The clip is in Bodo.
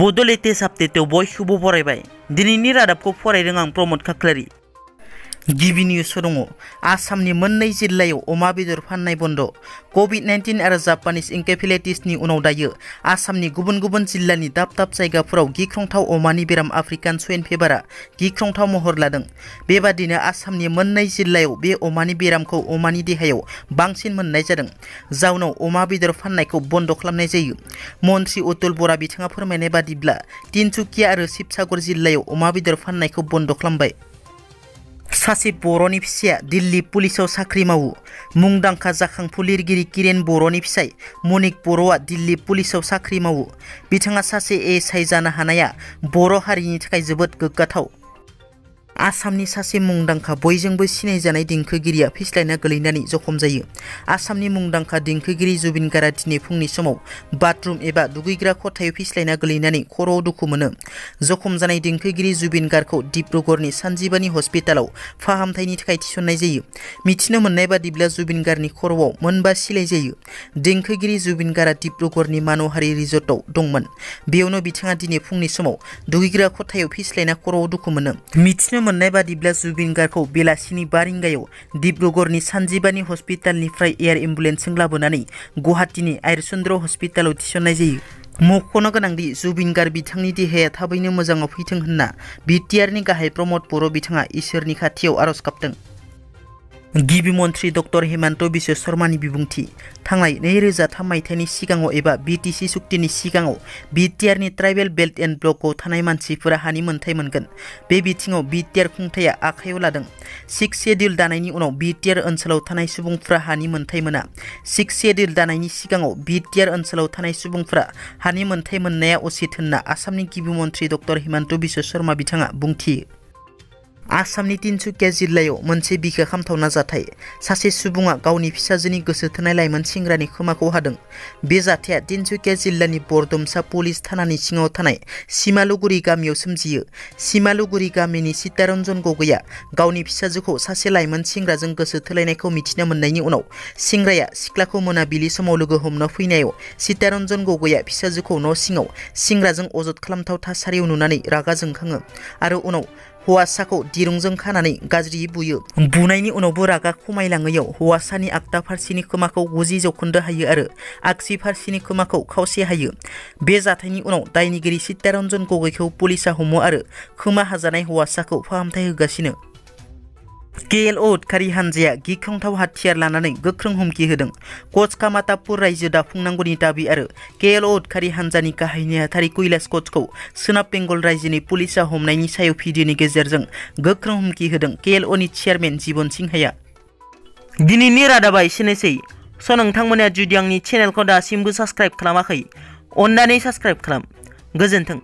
बड' लेटेस्ट आपडेटआव बयखौबो बरायबाय। दिनैनि रादाबखौ फरायदों आं प्रमद खाख्लारि। गिबि निउसआव दङ आसामनि मोननै जिल्लायाव अमा बेदर फाननाय बन्द'। कभिड-19 आरो जापानिज एनकेफेलाइटिसनि उनाव दायो आसामनि गुबुन गुबुन जिल्लानि दाब दाब जायगाफोराव गिख्रंथाव अमानि बेराम आफ्रिकान स्वाइन फेभारआ गिख्रंथाव महर लादों। बेबादिनो आसामनि मोननै जिल्लायाव बे अमानि बेरामखौ अमानि देहायाव बांसिन मोननाय जादों। जाउनाव अमा बेदर फाननायखौ बन्द' खालामनाय जायो। मन्त्रि अतुल बरा बिथाङा फोरमायनाय बादिब्ला तिनसुकिया आरो शिबसागर जिल्लायाव अमा बेदर फाननायखौ बन्द' खालामबाय। सासे बर'नि फिसाया दिल्ली पुलिसाव साख्रि मावो। मुंदांखा जाखांफु लिरगिरि किरेन बर'नि फिसाय मनिक बर'आ दिल्ली पुलिसाव साख्रि मावो। बिथाङा सासे ASI जानो हानाया बर' हारिनि थाखाय जोबोद गोग्गाथाव। आसामनि सासे मुंदांखा बयजोंबो सिनायजानाय देंखोगिरिया फिस्लायना गोलैनानै जखम जायो। आसामनि मुंदांखा देंखोगिरि जुबिन गार्गआ दिनै फुंनि समाव बाथरुम एबा दुगैग्रा खथायाव फिस्लायना गोलैनानै खर'आव दुखु मोनो। जखम जानाय देंखोगिरि जुबिन गार्गखौ डिब्रुगड़नि सानजिबानि हस्पिटालाव फाहामथायनि थाखाय थिसननाय जायो। मिथिनो मोननाय बादिब्ला जुबिन गार्गनि खर'आव मोनबा सिलाइ जायो। देंखोगिरि जुबिन गार्गआ डिब्रुगड़नि मानहारि रिजर्टआव दंमोन। बेयावनो बिथाङा दिनै फुंनि समाव दुगैग्रा खथायाव फिस्लायना खर'आव दुखु मोनो। मिथिनो मोननाय बादिब्ला जुबिन गार्गखौ बेलासिनि 5 रिंगायाव डिब्रुगड़नि सानजिबानि हस्पिटालनिफ्राय एयार एम्बुलेन्सजों लाबोनानै गुवाहाटीनि आयुर्चन्द्र हस्पिटालाव थिसननाय जायो। मख'नो गोनांदि जुबिन गार्ग बिथांनि देहाया थाबैनो मोजाङाव फैथों होनना BTR नि गाहाय प्रमद बर' बिथाङा इसोरनि खाथियाव आर'ज गाबदों। गिबि मन्त्रि डक्टर हेमन्त बिश्व शर्मानि बिबुंथि। थांनाय 2003 मायथाइनि सिगाङाव एबा BTC सुक्तिनि सिगाङाव BTR नि ट्राइबेल बेल्ट एन्ड ब्लकआव थानाय मानसिफोरा हानि मोनथाय मोनगोन। बे बिथिङाव BTR खुंथाया आखायाव लादों। 6 शेड्युल दानायनि उनाव BTR ओनसोलाव थानाय सुबुंफोरा हानि मोनथाय मोना। 6 शेड्युल दानायनि सिगाङाव BTR ओनसोलाव थानाय सुबुंफोरा हानि मोनथाय मोननाया उचित होनना आसामनि गिबि मन्त्रि डक्टर हेमन्त बिश्व शर्मा बिथाङा बुंथियो। आसामनि तिनसुकिया जिल्लायाव मोनसे बिखा खामथावना जाथाय। सासे सुबुङा गावनि फिसाजोनि गोसो थोनाय लाइमोन सेंग्रानि खोमाखौ हादों। बे जाथाया तिनसुकिया जिल्लानि बरदुमसा पुलिस थानानि सिङाव थानाय सिमालुगुरि गामियाव सोमजियो। सिमालुगुरि गामिनि सीतारन्जन गगैया गावनि फिसाजोखौ सासे लाइमोन सेंग्राजों गोसो थोलायनायखौ मिथिनो मोननायनि उनाव सेंग्राया सिख्लाखौ मोनाबिलि समाव लोगो हमनो फैनायाव सीतारन्जन गगैया फिसाजोखौ न' सिङाव सेंग्राजों अजद खालामथाव थासारियाव नुनानै रागा जोंखाङो आरो उनाव हौवासाखौ दिरुंजों खानानै गाज्रियै बुयो। बुनायनि उनावबो रागा खमायलाङैयाव हौवासानि आगदा फारसेनि खोमाखौ 90% हायो आरो आगसि फारसेनि खोमाखौ खावसे हायो। बे जाथायनि उनाव दायनिगिरि सीतारन्जन गगैखौ पुलिसा हमो आरो खोमा हाजानाय हौवासाखौ फाहामथाय होगासिनो। KLO उदखारि हानजाया गिख्रंथाव हाथियार लानानै गोख्रों हुमखि होदों। कच कामातापुर रायजो दाफुंनांगौनि दाबि आरो KLO उदखारि हानजानि गाहाय नेहाथारि कैलाश कचखौ सोनाब बेंगल रायजोनि पुलिसा हमनायनि सायाव भिडिअनि गेजेरजों गोख्रों हुमखि होदों KLOनि चेयारमेन जीवन सिंहाया। दिनैनि रादाबा एसेनोसै। नोंथांमोना जुदि आंनि चेनेलखौ दासिमबो साबस्क्राइब खालामाखै अन्नानै साबस्क्राइब खालाम। गोजोन्थों।